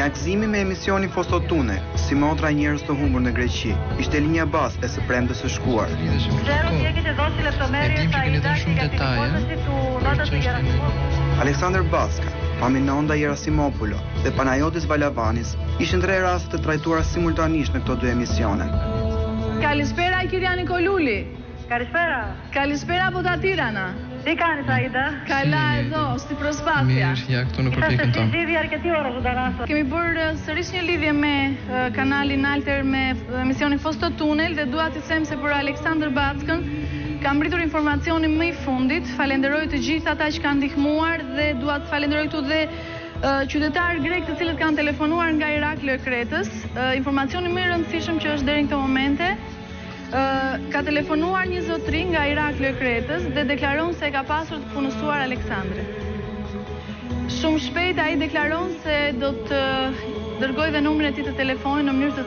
Një akzimi me emisionin Fostotune, si motra e njerëz të humbur në Greqi, ishte linja bazë e së premtes së shkuar. Aleksandr Baska, Paminonda Gerasimopoulo dhe Panayotis Valavanis ishin 3 raste të trajtuara simultanisht në këto 2 emisione. Kalispera Kiria Nikoluli. Kalispera από τα Τύρανα. Τι κάνεις, Αΐντα? Καλά εδώ, στη προσπάθεια. Mirë, ja këtu në përpjekjen tonë. Lidhje αρκετή ώρα ζωντανά. Kemi bërë sërish një lidhje me kanalin Alter me emisionin Fostotunel dhe dua t'i them se për Aleksandr Backën kam mbritur informacionin më i fundit. Falenderoj të gjithë ata që kanë ndihmuar dhe dua të falenderoj këtu dhe qytetarë grek të cilët kanë telefonuar nga Irakli e Kretës. Informacioni më i rëndësishëm që është deri në këtë momente ka telefonuar një zotëri nga Irakli e Kretës dhe deklaron se ka pasur të punësuar Aleksandrin. Shumë shpejt ai deklaron se do të dërgoj dhe numrin e tij të telefonit në mënyrë të